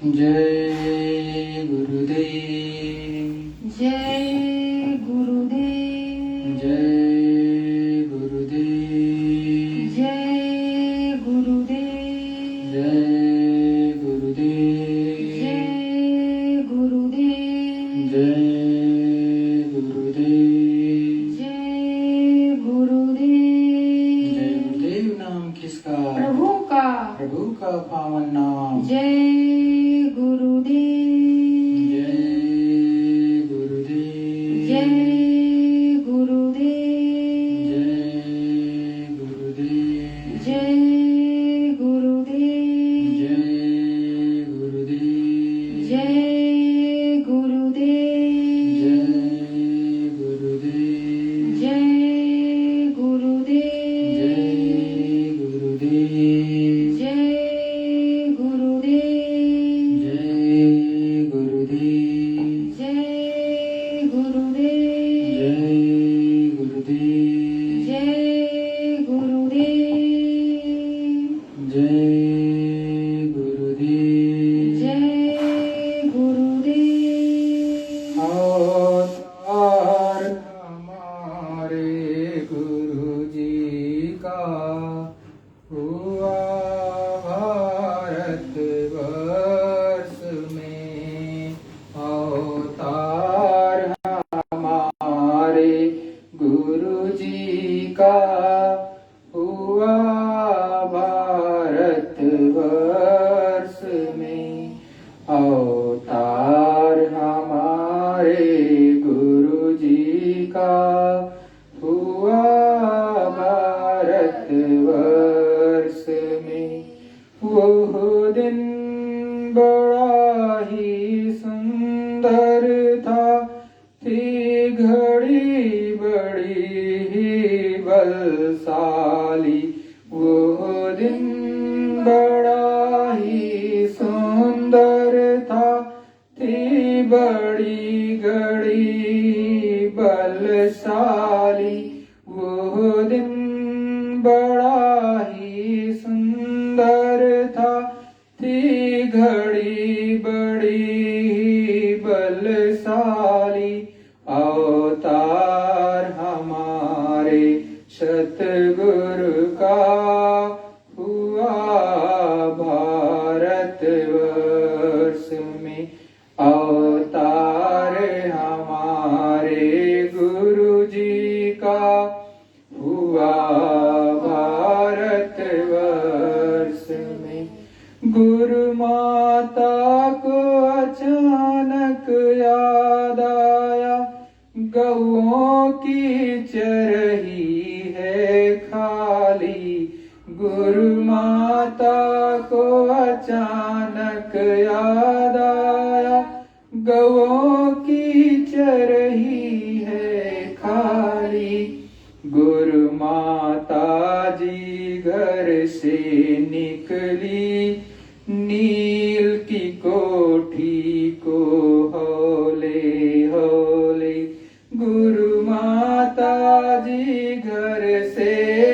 जय गुरुदेव। जय गुरुदेव। जय गुरुदेव। जय गुरुदेव। जय गुरुदेव। जय गुरुदेव। जय गुरुदेव। जय गुरुदेव। जय गुरुदेव नाम किसका? प्रभु का। प्रभु का पावन नाम। जय गुरुदेव। जय गुरुदेव। जय गुरुदेव। जय गुरुदेव। जय गुरुदेव। जय गुरुदेव। जय गुरुदेव। जय गुरुदेव। जय गुरुदेव। जय गुरुदेव। जय गुरुदेव। जय गुरुदेव। जय गुरुदेव। जय गुरुदेव। जय गुरुदेव। जय गुरुदेव। जय गुरुदेव। अवतार हमारे गुरु जी का हुआ भारत वर्ष में। अवतार हमारे गुरु जी का हुआ भारत वर्ष में। अवतार हमारे गुरु जी का हुआ भारत वर्ष में। वो दिन बड़ा ही सुंदर था, थी घड़ी बड़ी ही बलशाली। वो दिन बड़ा ही सुंदर था, थी बड़ी घड़ी बलशाली। वो दिन बड़ा ही सुंदर था, थी घड़ी बड़ी बलशाली। अवतार हमारे सतगुरु का हुआ भारत वर्ष में। अवतार हमारे गुरु जी का हुआ भारत वर्ष में। गुरु माता को अचानक याद आया, गौओं की चरही है खाली। गुरु माता को अचानक याद आया, गौओं की चरही है खाली। गुरु माता जी घर से निकली, नील की कोठी को हौले हौले। गुरु माता जी घर से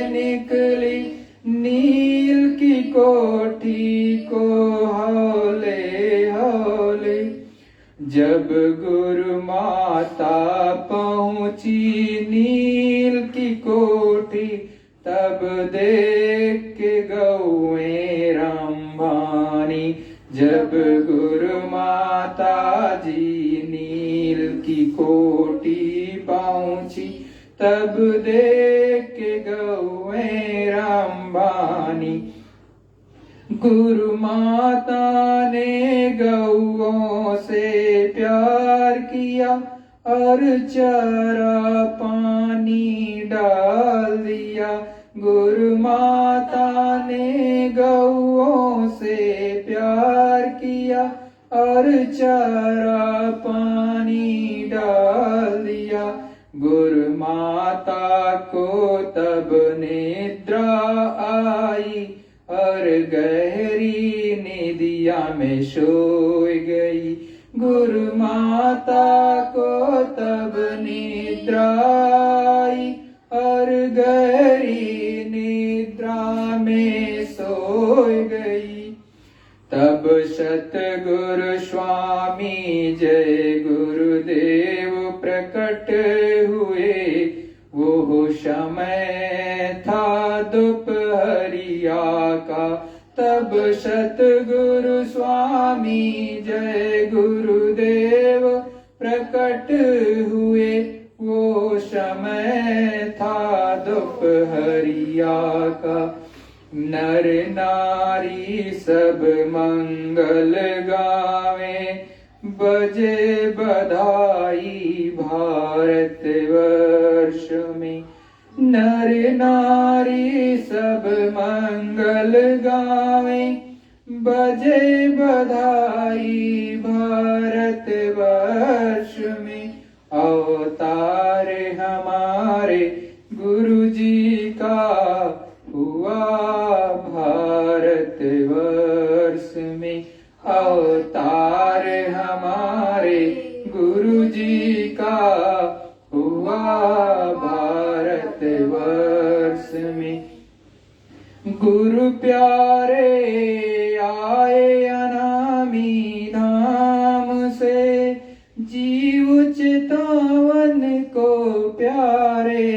निकली, नील की कोठी को हौले हौले। जब गुरु माता पहुंची नील की कोठी, तब देख के गौएं रंभानी। जब गुरु माता जी नील की कोठी पहुंची, तब देख के गौएं रंभानी। गुरु माता ने गौओं से प्यार किया और चारा पानी डाल दिया। गुरु माता ने गौओं से प्यार किया और चारा पानी डाल दिया। गुरु माता को तब निद्रा आई और गहरी निदिया में सोई गई। गुरु माता को तब निद्रा आई और गहरी निद्रा में सो गई। तब सतगुरु प्रकट हुए, वो समय था दोपहरिया का। तब सतगुरु स्वामी जय गुरुदेव प्रकट हुए, वो समय था दोपहरिया का। नर नारी सब मंगल गावे, बजे बधाई भारतवर्ष में। नर नारी सब मंगल गावे, बजे बधाई भारतवर्ष में। अवतार हमारे गुरु जी का हुआ भारतवर्ष में। अवतार हमारे गुरु जी का हुआ भारतवर्ष में। गुरु प्यारे आए अनामी धाम से, जीव चितावन को प्यारे।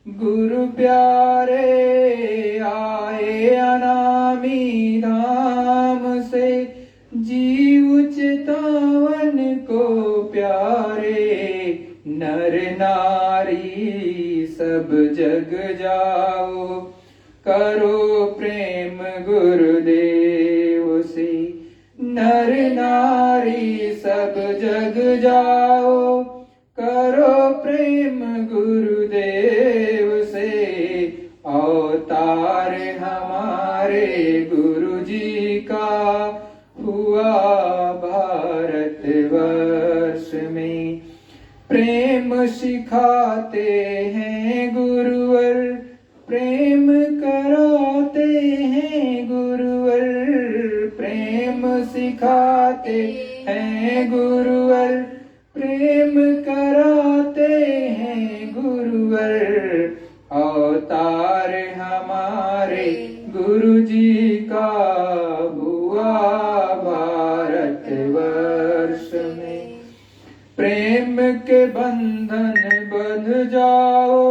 गुरु प्यारे आए अनामी धाम से, जीव चितावन को प्यारे। नर नारी सब जग जाओ, करो प्रेम गुरुदेव से। नर नारी सब जग जाओ, करो प्रेम गुरुदेव से। अवतार हमारे गुरु जी का हुआ भारतवर्ष में। प्रेम सिखाते हैं गुरुवर, प्रेम कराते हैं गुरुवर। प्रेम सिखाते हैं गुरुवर, प्रेम कराते हैं गुरुवर। अवतार हमारे गुरु जी का हुआ भारतवर्ष में। प्रेम के बंधन बंध जाओ,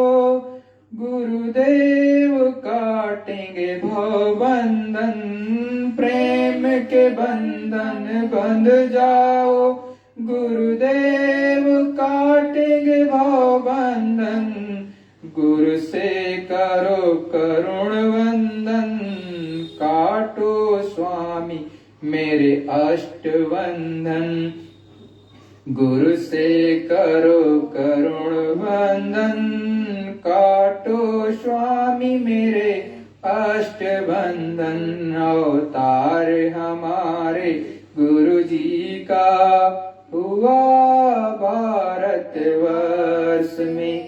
गुरुदेव काटेंगे भवबंधन। प्रेम के बंधन बंध जाओ, गुरुदेव काटेंगे भवबंधन। गुरु से करो करुण वंदन, काटो स्वामी मेरे अष्टबंधन। गुरु से करो करुण वंदन, काटो स्वामी मेरे अष्टबंधन। अवतार हमारे गुरु जी का हुआ भारतवर्ष में।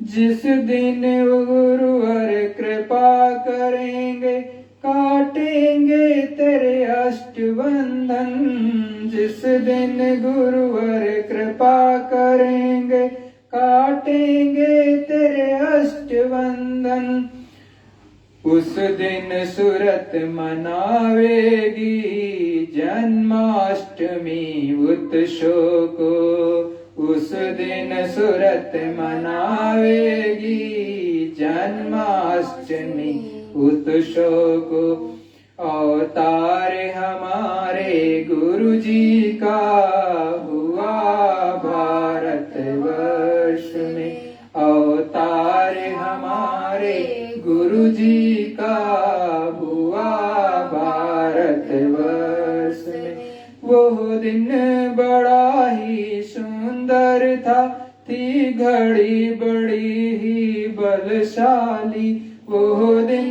जिस दिन गुरुवर कृपा करेंगे, काटेंगे तेरे अष्टबंधन। जिस दिन गुरुवर कृपा करेंगे, काटेंगे तेरे अष्टबंधन। उस दिन सुरत मनावेगी जन्माष्टमी उत्सव को। उस दिन सुरत मनावेगी जन्माष्टमी उत्सव को। अवतार हमारे गुरु जी का हुआ भारतवर्ष में। अवतार हमारे गुरु जी का हुआ भारतवर्ष में। वो दिन बड़ा ही सुंदर था, थी घड़ी बड़ी ही बलशाली। वो दिन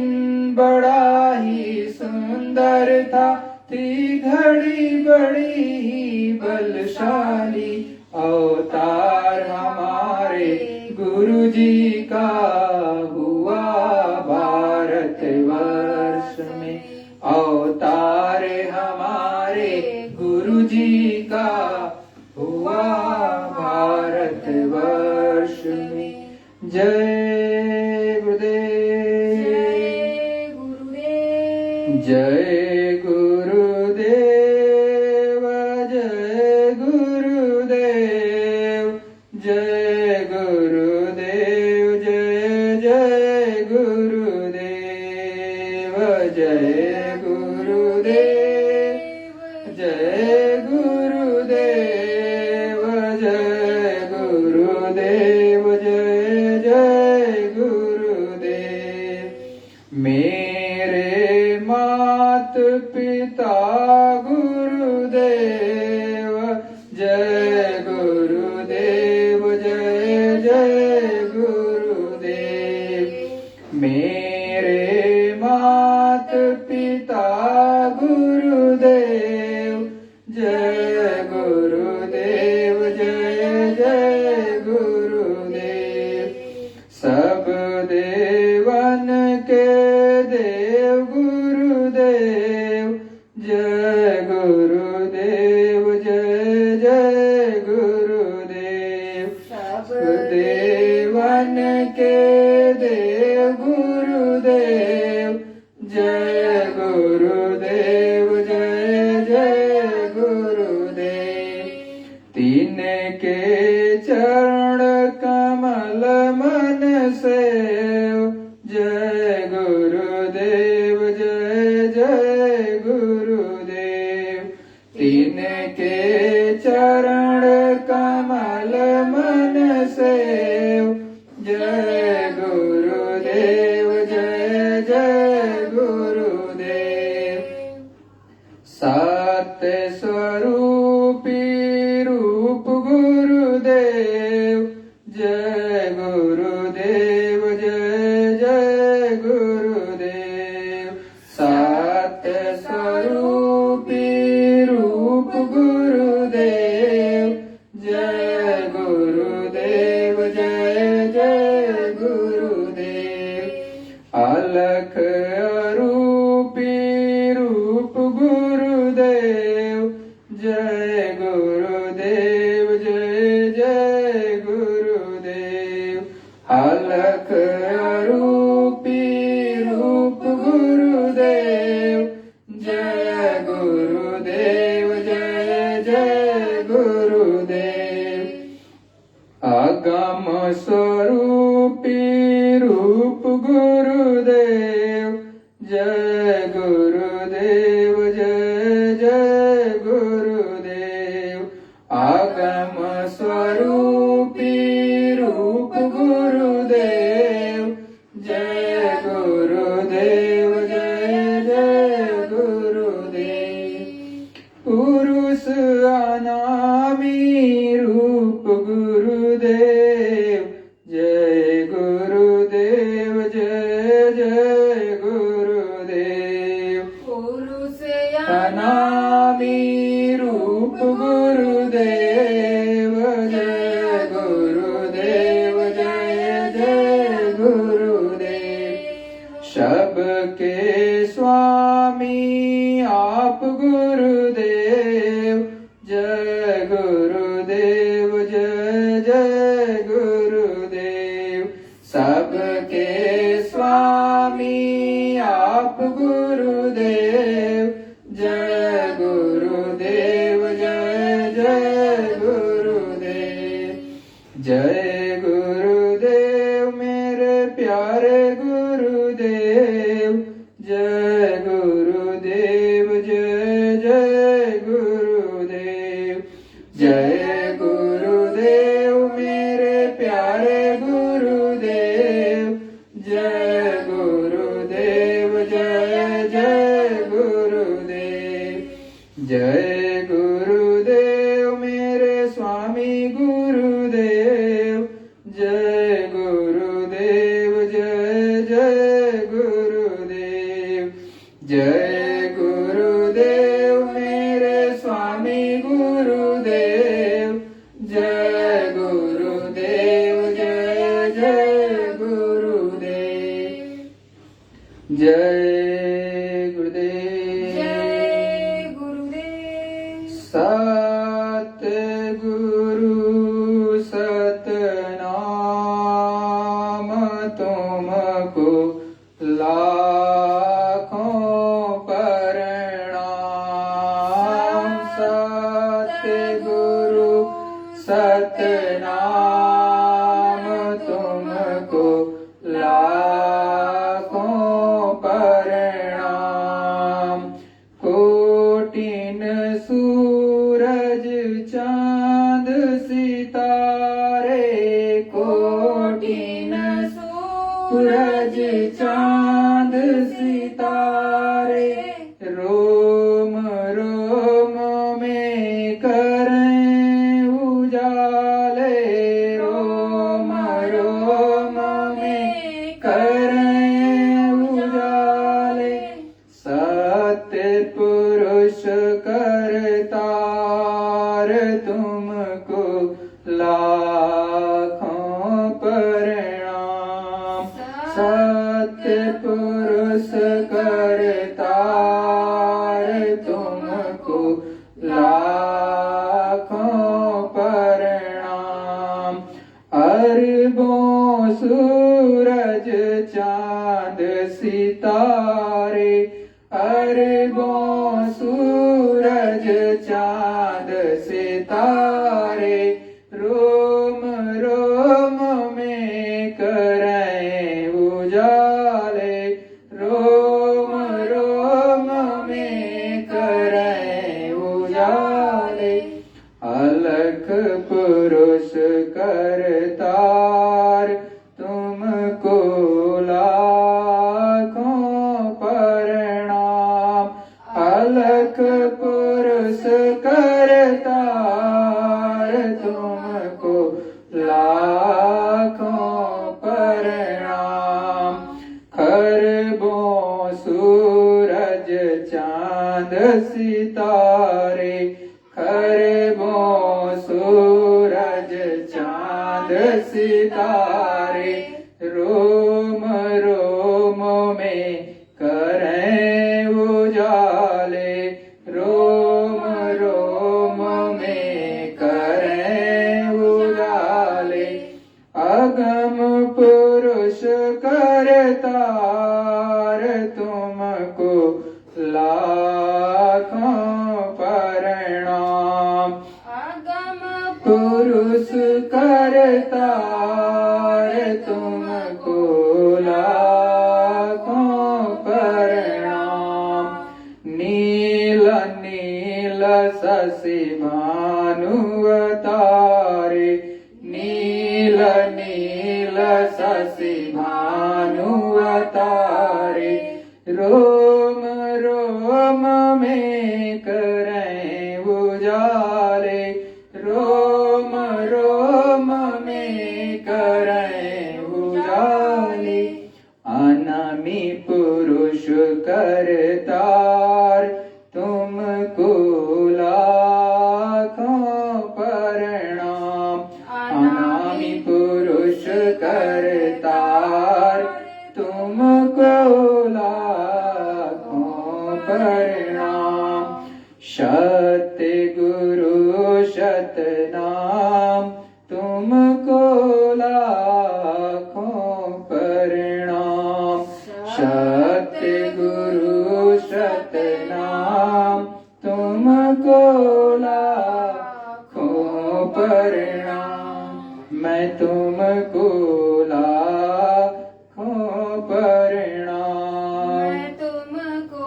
बड़ा ही सुंदर था, थी घड़ी बड़ी ही बलशाली। अवतार हमारे गुरु जी का हुआ भारतवर्ष में। अवतार हमारे गुरु जी का हुआ भारतवर्ष में। जय गुरुदेव, जय गुरुदेव, जय गुरुदेव, जय गुरुदेव जय जय गुरुदेव जय गुरुदेव जय गुरुदेव जय गुरुदेव जय जय गुरुदेव मेरे मात पिता गुरुदेव जय गुरुदेव जय जय गुरुदेव मेरे मात पिता गुरुदेव जय गुरुदेव जय जय गुरुदेव सब देवन के देव गुरुदेव जय गुरुदेव जय जय गुरुदेव सब देवन के देव गुरुदेव जय गुरुदेव जय जय गुरुदेव तीन के चरण कमल मन सेव जय गुरुदेव जय जय गुरुदेव तीन के चरण कमल मन सेव जय गुरुदेव जय जय गुरुदेव सत्य स्वरूपी रूप गुरुदेव जय गुरुदेव जय जय गुरुदेव सत्य स्वरूपी रूप गुरुदेव जय गुरुदेव जय जय गुरुदेव अलख अरूपी रूप गुरुदेव जय गुरुदेव जय जय गुरुदेव अलख अरूपी रूप गुरुदेव जय गुरुदेव जय जय गुरुदेव अगम स्वरूपी रूप गुरुदेव जय गुरुदेव जय जय गुरुदेव आगम स्वरूपी रूप गुरुदेव जय गुरुदेव जय जय गुरुदेव पुरुष अनामी रूप गुरुदेव जय गुरुदेव जय जय गुरुदेव पुरुष अनामी रूप गुरुदेव जय गुरुदेव जय जय गुरुदेव सबके स्वामी आप गुरुदेव जय गुरुदेव जय जय गुरुदेव सबके स्वामी आप गुरुदेव जय गुरुदेव जय जय गुरुदेव जय गुरुदेव मेरे प्यारे गुरुदेव जय गुरुदेव जय जय गुरुदेव जय गुरुदेव मेरे प्यारे गुरुदेव जय गुरुदेव जय जय गुरुदेव जय गुरुदेव मेरे स्वामी गुरुदेव जय गुरुदेव जय जय गुरुदेव जय गुरुदेव मेरे स्वामी गुरुदेव जय गुरुदेव जय जय गुरुदेव जय गुरुदेव जय गुरुदेव सत गुरु सतनाम तुमको लाखों प्रणाम सत गुरु सतनाम सूरज चांद सितारे रोम रोम में करें उजाले रोम रोम में करें उजाले सत्य पुरुष करतार तुमको लाखों प्रणाम सत्य पुरुष करतार तुमको लाखों प्रणाम अरबों सूरज चांद सितारे अरबों सूरज चांद सितारे रोम रोम में करें उजाले रोम रोम में करें उजाले अलख पुरुष करतार तुमको लाखों प्रणाम अलख पुरुष करतार तुमको लाखों प्रणाम खरबों सूरज चांद सितारे खरबों सूरज चांद सितारे रोम रोम में करें उजाले रोम रोम में करें उजाले अगम पुरुष करतार तुमको लाखों प्रणाम अगम पुरुष करतार तुमको लाखों प्रणाम नील नील शशि भानुवतारे नील नील शशि भानुवतारे रोम रोम में करें उजाले रोम रोम में करें उजाले अनामी पुरुष करतार तुमको लाखों प्रणाम अनामी पुरुष करतार तुमको लाखों प्रणाम सत्य गुरु सतनाम तुमको लाखों प्रणाम सत्य गुरु सतनाम तुमको लाखों प्रणाम मैं तुमको लाखों प्रणाम मैं तुमको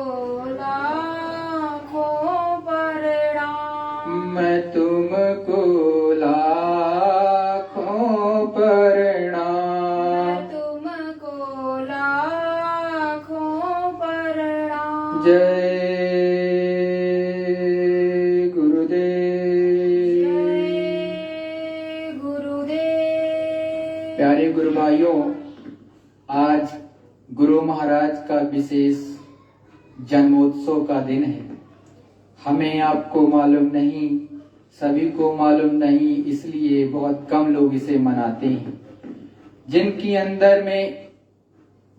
लाखों प्रणाम मैं तुमको लाखों प्रणाम मैं तुमको लाखों प्रणाम जय गुरुदेव जय गुरुदेव प्यारे गुरु भाइयों आज गुरु महाराज का विशेष जन्मोत्सव का दिन है हमें आपको मालूम नहीं सभी को मालूम नहीं इसलिए बहुत कम लोग इसे मनाते हैं जिनकी अंदर में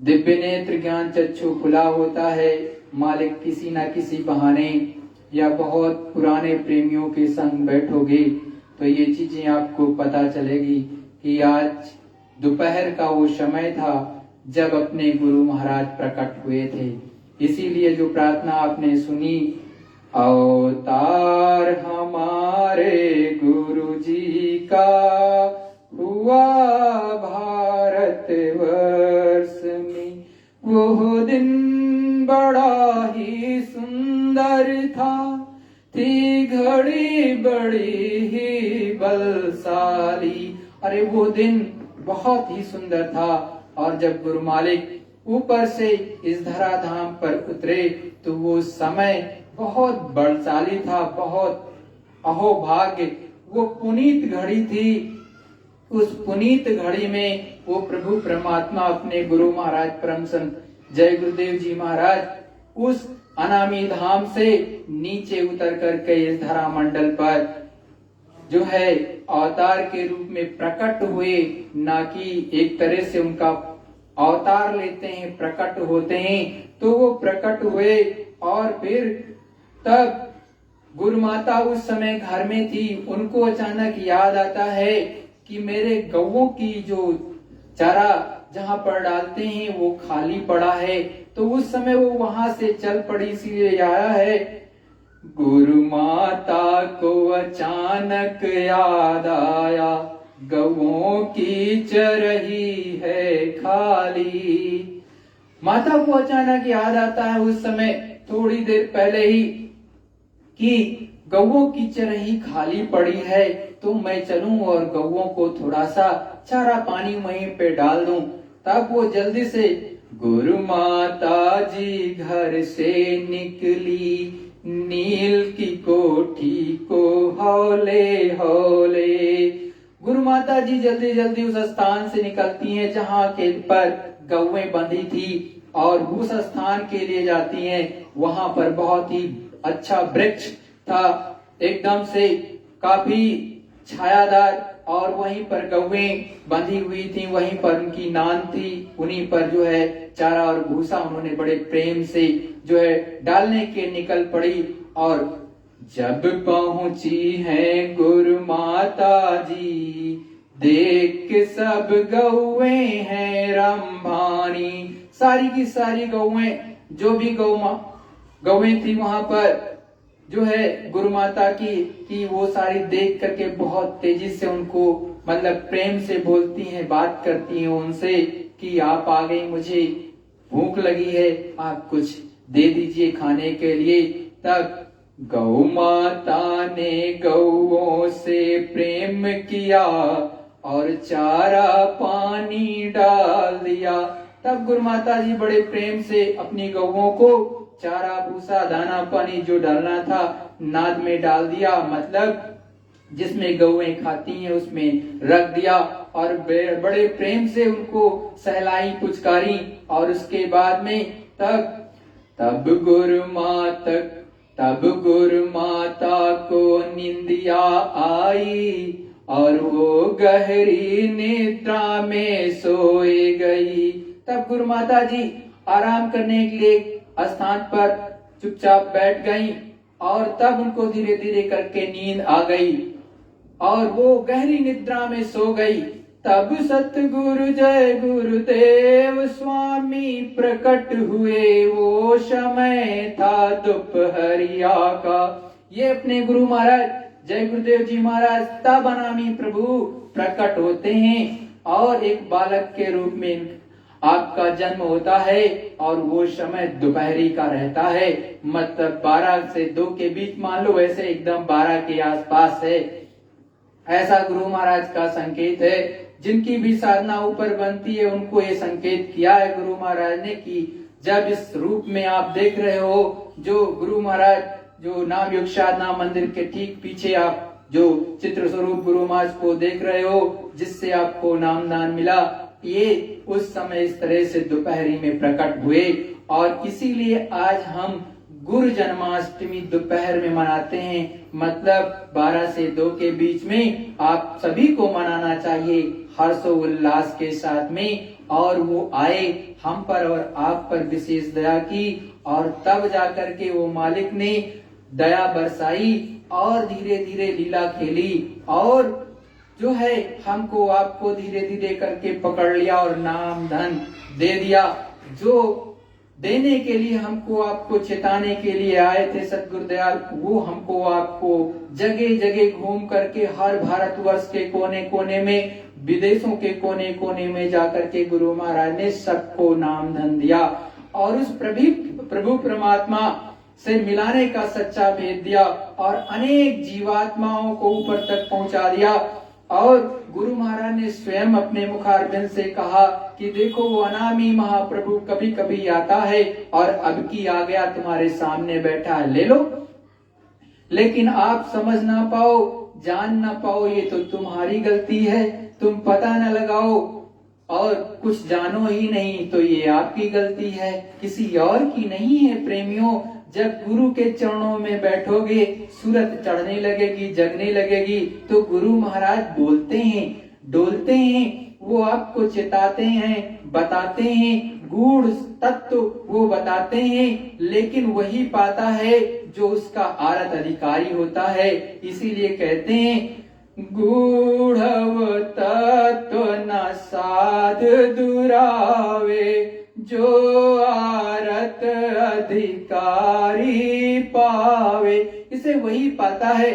दिव्य नेत्र ज्ञान चक्षु खुला होता है मालिक किसी न किसी बहाने या बहुत पुराने प्रेमियों के संग बैठोगे तो ये चीजें आपको पता चलेगी कि आज दोपहर का वो समय था जब अपने गुरु महाराज प्रकट हुए थे इसीलिए जो प्रार्थना आपने सुनी अवतार हमारे गुरु जी का हुआ भारत वर्ष में वो दिन बड़ा ही सुंदर था थी घड़ी बड़ी ही बलशाली अरे वो दिन बहुत ही सुंदर था और जब गुरु मालिक ऊपर से इस धराधाम पर उतरे तो वो समय बहुत बलशाली था, बहुत अहोभाग्य, वो पुनीत घड़ी थी। उस पुनीत घड़ी में वो प्रभु परमात्मा अपने गुरु महाराज परम संत जय गुरुदेव जी महाराज उस अनामी धाम से नीचे उतर करके इस धरा मंडल पर जो है अवतार के रूप में प्रकट हुए। ना कि एक तरह से उनका अवतार लेते हैं, प्रकट होते हैं, तो वो प्रकट हुए। और फिर तब गुरु माता उस समय घर में थी, उनको अचानक याद आता है कि मेरे गौओं की जो चारा जहाँ पर डालते हैं वो खाली पड़ा है। तो उस समय वो वहां से चल पड़ी, इसीलिए आया है गुरु माता को अचानक याद आया, गौओं की चरही है खाली। माता को अचानक याद आता है उस समय थोड़ी देर पहले ही कि गौओं की चरही खाली पड़ी है, तो मैं चलूं और गौओं को थोड़ा सा चारा पानी वहीं पे डाल दूं। तब वो जल्दी से गुरु माता जी घर से निकली, नील की कोठी को हौले हौले। गुरु माता जी जल्दी जल्दी उस स्थान से निकलती हैं जहाँ के पर गौएं बंधी थी और उस स्थान के लिए जाती हैं। वहां पर बहुत ही अच्छा वृक्ष था, एकदम से काफी छायादार, और वहीं पर गौएं बंधी हुई थी, वहीं पर उनकी नान थी, उन्हीं पर जो है चारा और भूसा उन्होंने बड़े प्रेम से जो है डालने के निकल पड़ी। और जब पहुंची है गुरु माता जी, देख के सब गौएं हैं रंभानी। सारी की सारी गौएं, जो भी गौएं थी वहां पर जो है गुरु माता की वो सारी देख करके बहुत तेजी से उनको मतलब प्रेम से बोलती हैं, बात करती हैं उनसे कि आप आ गई, मुझे भूख लगी है, आप कुछ दे दीजिए खाने के लिए। तब गौ माता ने गौओं से प्रेम किया और चारा पानी डाल दिया। तब गुरु माता जी बड़े प्रेम से अपनी गौओं को चारा भूसा दाना पानी जो डालना था नाद में डाल दिया, मतलब जिसमें गौएं खाती हैं उसमें रख दिया, और बड़े प्रेम से उनको सहलाई पुचकारी। और उसके बाद में तब गुरु माता को निंदिया आई और वो गहरी निद्रा में सोए गई। तब गुरु माता जी आराम करने के लिए स्थान पर चुपचाप बैठ गईं और तब उनको धीरे धीरे करके नींद आ गई और वो गहरी निद्रा में सो गई। तब सतगुरु जय गुरुदेव स्वामी प्रकट हुए, वो समय था दोपहरिया का। ये अपने गुरु महाराज जय गुरुदेव जी महाराज तब अनामी प्रभु प्रकट होते हैं और एक बालक के रूप में आपका जन्म होता है और वो समय दोपहरी का रहता है, मतलब 12 से 2 के बीच मान लो, वैसे एकदम 12 के आसपास है। ऐसा गुरु महाराज का संकेत है। जिनकी भी साधना ऊपर बनती है उनको ये संकेत किया है गुरु महाराज ने कि जब इस रूप में आप देख रहे हो, जो गुरु महाराज जो नाम योग साधना मंदिर के ठीक पीछे आप जो चित्र स्वरूप गुरु महाराज को देख रहे हो, जिससे आपको नाम दान मिला, ये उस समय इस तरह से दोपहरी में प्रकट हुए। और इसीलिए आज हम गुरु जन्माष्टमी दोपहर में मनाते हैं, मतलब 12 से 2 के बीच में आप सभी को मनाना चाहिए हर्षोल्लास के साथ में। और वो आए हम पर और आप पर विशेष दया की और तब जाकर के वो मालिक ने दया बरसाई और धीरे धीरे लीला खेली और जो है हमको आपको धीरे धीरे करके पकड़ लिया और नाम धन दे दिया। जो देने के लिए हमको आपको चेताने के लिए आए थे सतगुरुदयाल, वो हमको आपको जगह जगह घूम करके हर भारतवर्ष के कोने कोने में, विदेशों के कोने कोने में जाकर के गुरु महाराज ने सबको नाम धन दिया और उस प्रभु परमात्मा से मिलाने का सच्चा भेद दिया और अनेक जीवात्माओं को ऊपर तक पहुंचा दिया। और गुरु महाराज ने स्वयं अपने मुखारबिंद से कहा कि देखो वो अनामी महाप्रभु कभी कभी आता है और अब की आ गया तुम्हारे सामने बैठा है, ले लो। लेकिन आप समझ ना पाओ, जान ना पाओ, ये तो तुम्हारी गलती है। तुम पता न लगाओ और कुछ जानो ही नहीं तो ये आपकी गलती है, किसी और की नहीं है। प्रेमियों, जब गुरु के चरणों में बैठोगे, सूरत चढ़ने लगेगी, जगने लगेगी, तो गुरु महाराज बोलते हैं, डोलते हैं, वो आपको चेताते हैं, बताते हैं, गूढ़ तत्व वो बताते हैं, लेकिन वही पाता है जो उसका आरत अधिकारी होता है। इसीलिए कहते हैं गूढ़ तत्व न साध दुरावे, जो आरत अधिकारी पावे। इसे वही पाता है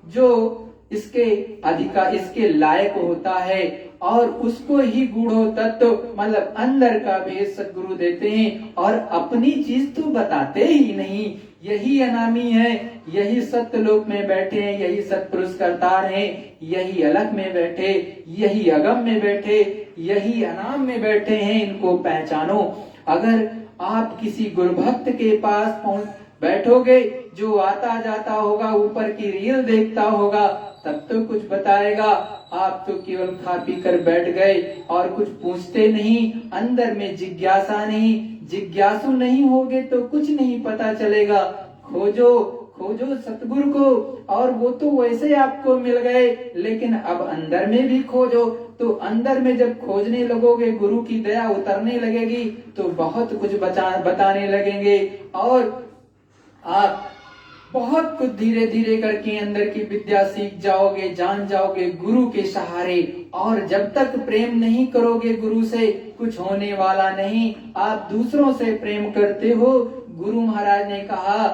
जो इसके अधिकार, इसके लायक होता है, और उसको ही गूढ़ो तत्व मतलब अंदर का भेद सद्गुरु देते हैं, और अपनी चीज तो बताते ही नहीं। यही अनामी है, यही सत्यलोक में बैठे हैं, यही सत्पुरुष करतार हैं, यही अलग में बैठे, यही अगम में बैठे, यही अनाम में बैठे हैं। इनको पहचानो। अगर आप किसी गुरु भक्त के पास बैठोगे, जो आता जाता होगा, ऊपर की रील देखता होगा, तब तो कुछ बताएगा। आप तो केवल खा पी कर बैठ गए और कुछ पूछते नहीं, अंदर में जिज्ञासा नहीं। जिज्ञासु नहीं होगे तो कुछ नहीं पता चलेगा। खोजो खोजो सतगुरु को, और वो तो वैसे आपको मिल गए, लेकिन अब अंदर में भी खोजो। तो अंदर में जब खोजने लगोगे, गुरु की दया उतरने लगेगी, तो बहुत कुछ बताने लगेंगे, और आप बहुत कुछ धीरे धीरे करके अंदर की विद्या सीख जाओगे, जान जाओगे गुरु के सहारे। और जब तक प्रेम नहीं करोगे गुरु से, कुछ होने वाला नहीं। आप दूसरों से प्रेम करते हो। गुरु महाराज ने कहा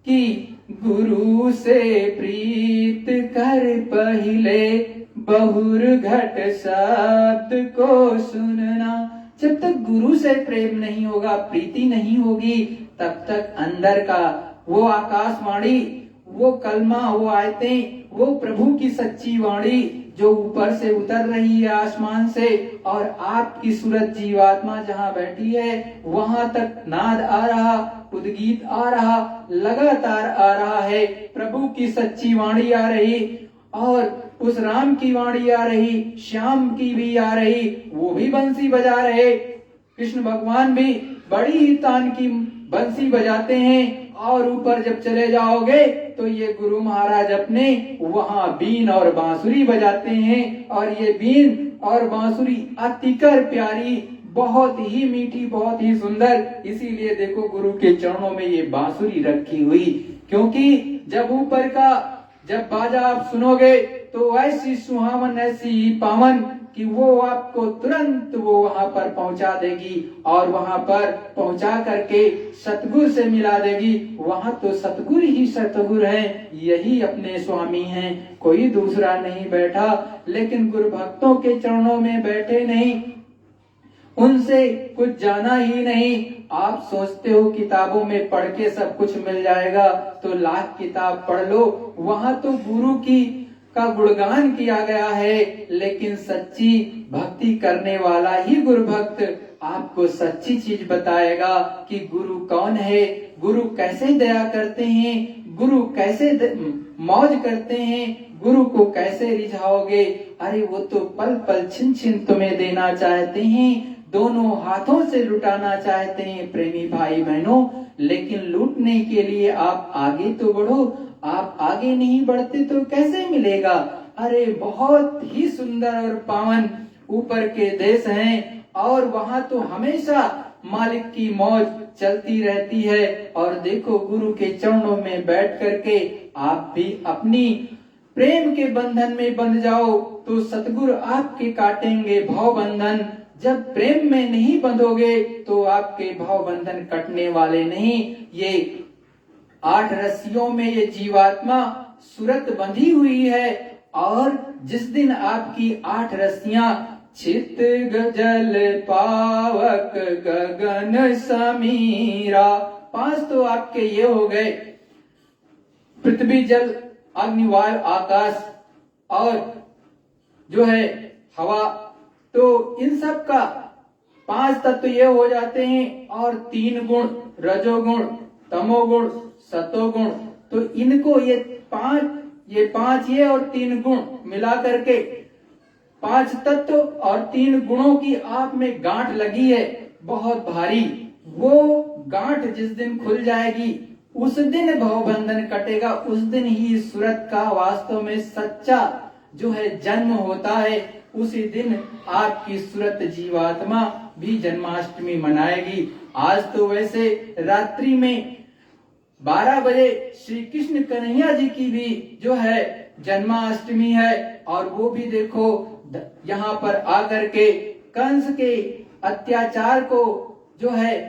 कि गुरु से प्रीत कर पहले, बहुर घट शब्द को सुनना। जब तक गुरु से प्रेम नहीं होगा, प्रीति नहीं होगी, तब तक अंदर का वो आकाशवाणी, वो कलमा, वो आयतें, वो प्रभु की सच्ची वाणी जो ऊपर से उतर रही है आसमान से, और आपकी सूरत जीवात्मा जहाँ बैठी है वहां तक नाद आ रहा, उद्गीत आ रहा, लगातार आ रहा है। प्रभु की सच्ची वाणी आ रही, और उस राम की वाणी आ रही, श्याम की भी आ रही, वो भी बंसी बजा रहे। कृष्ण भगवान भी बड़ी ही तान की बंसी बजाते हैं। और ऊपर जब चले जाओगे तो ये गुरु महाराज अपने वहां बीन और बांसुरी बजाते हैं, और ये बीन और बांसुरी अतिकर प्यारी, बहुत ही मीठी, बहुत ही सुंदर। इसीलिए देखो गुरु के चरणों में ये बांसुरी रखी हुई, क्योंकि जब ऊपर का जब बाजा आप सुनोगे तो ऐसी सुहावन, ऐसी पावन कि वो आपको तुरंत वो वहां पर पहुंचा देगी, और वहां पर पहुंचा करके सतगुरु से मिला देगी। वहां तो सतगुरु ही सतगुरु हैं, यही अपने स्वामी हैं, कोई दूसरा नहीं बैठा। लेकिन गुरु भक्तों के चरणों में बैठे नहीं, उनसे कुछ जाना ही नहीं। आप सोचते हो किताबों में पढ़ के सब कुछ मिल जाएगा, तो लाख किताब पढ़ लो, वहां तो गुरु की का गुणगान किया गया है। लेकिन सच्ची भक्ति करने वाला ही गुरु भक्त आपको सच्ची चीज बताएगा कि गुरु कौन है, गुरु कैसे दया करते हैं, गुरु कैसे मौज करते हैं, गुरु को कैसे रिझाओगे। अरे वो तो पल पल छिन छिन तुम्हें देना चाहते हैं, दोनों हाथों से लुटाना चाहते हैं प्रेमी भाई बहनों। लेकिन लूटने के लिए आप आगे तो बढ़ो, आप आगे नहीं बढ़ते तो कैसे मिलेगा। अरे बहुत ही सुंदर और पावन ऊपर के देश हैं, और वहां तो हमेशा मालिक की मौज चलती रहती है। और देखो गुरु के चरणों में बैठ करके आप भी अपनी प्रेम के बंधन में बंध जाओ, तो सतगुरु आपके काटेंगे भव बंधन। जब प्रेम में नहीं बंधोगे तो आपके भाव बंधन कटने वाले नहीं। ये 8 रस्सियों में ये जीवात्मा सूरत बंधी हुई है, और जिस दिन आपकी 8 रस्सियां चित जल पावक गगन समीरा, 5 तो आपके ये हो गए, पृथ्वी जल अग्नि वायु आकाश, और जो है हवा, तो इन सब का 5 तत्व ये हो जाते हैं और 3 गुण रजोगुण, तमोगुण, सतोगुण। तो इनको ये पांच ये और 3 गुण मिला करके 5 तत्व और 3 गुणों की आप में गांठ लगी है बहुत भारी। वो गांठ जिस दिन खुल जाएगी उस दिन भवबंधन कटेगा, उस दिन ही सूरत का वास्तव में सच्चा जो है जन्म होता है। उसी दिन आपकी सूरत जीवात्मा भी जन्माष्टमी मनाएगी। आज तो वैसे रात्रि में 12 बजे श्री कृष्ण कन्हैया जी की भी जो है जन्माष्टमी है, और वो भी देखो यहाँ पर आकर के कंस के अत्याचार को जो है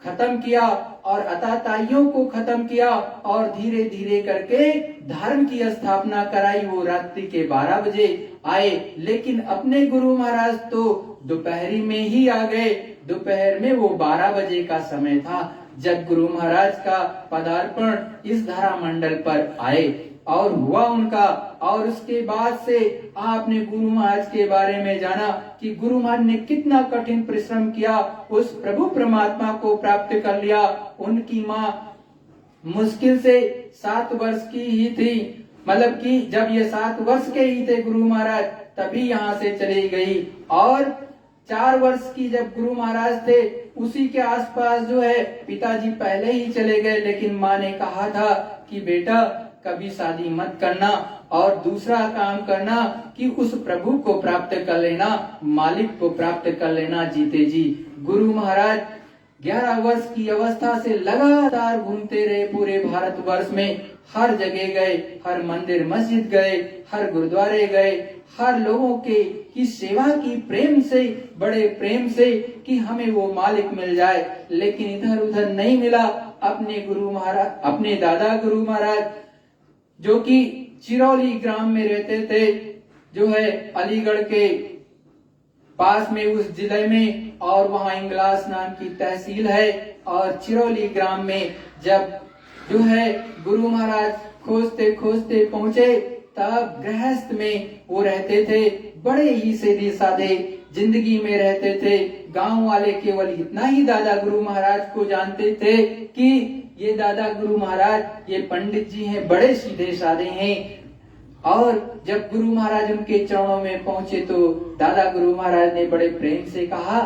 खत्म किया और अताताइयों को खत्म किया और धीरे धीरे करके धर्म की स्थापना कराई। वो रात्रि के 12 बजे आए, लेकिन अपने गुरु महाराज तो दोपहरी में ही आ गए। दोपहर में वो 12 बजे का समय था जब गुरु महाराज का पदार्पण इस धरा मंडल पर आए और हुआ उनका। और उसके बाद से आपने गुरु महाराज के बारे में जाना कि गुरु महाराज ने कितना कठिन परिश्रम किया, उस प्रभु परमात्मा को प्राप्त कर लिया। उनकी माँ मुश्किल से 7 वर्ष की ही थी, मतलब कि जब ये 7 वर्ष के ही थे गुरु महाराज तभी यहाँ से चली गई। और 4 वर्ष की जब गुरु महाराज थे उसी के आसपास जो है पिताजी पहले ही चले गए, लेकिन माँ ने कहा था कि बेटा कभी शादी मत करना और दूसरा काम करना कि उस प्रभु को प्राप्त कर लेना, मालिक को प्राप्त कर लेना जीते जी। गुरु महाराज 11 वर्ष की अवस्था से लगातार घूमते रहे पूरे भारतवर्ष में, हर जगह गए, हर मंदिर मस्जिद गए, हर गुरुद्वारे गए, हर लोगों के की सेवा की प्रेम से, बड़े प्रेम से कि हमें वो मालिक मिल जाए, लेकिन इधर उधर नहीं मिला। अपने गुरु महाराज, अपने दादा गुरु महाराज जो कि चिरौली ग्राम में रहते थे, जो है अलीगढ़ के पास में उस जिले में, और वहाँ इंगलास नाम की तहसील है। और चिरौली ग्राम में जब जो है गुरु महाराज खोजते खोजते पहुंचे, तब गृहस्थ में वो रहते थे, बड़े ही सीधे साधे जिंदगी में रहते थे। गांव वाले केवल इतना ही दादा गुरु महाराज को जानते थे कि ये दादा गुरु महाराज, ये पंडित जी हैं, बड़े सीधे साधे हैं। और जब गुरु महाराज उनके चरणों में पहुंचे तो दादा गुरु महाराज ने बड़े प्रेम से कहा,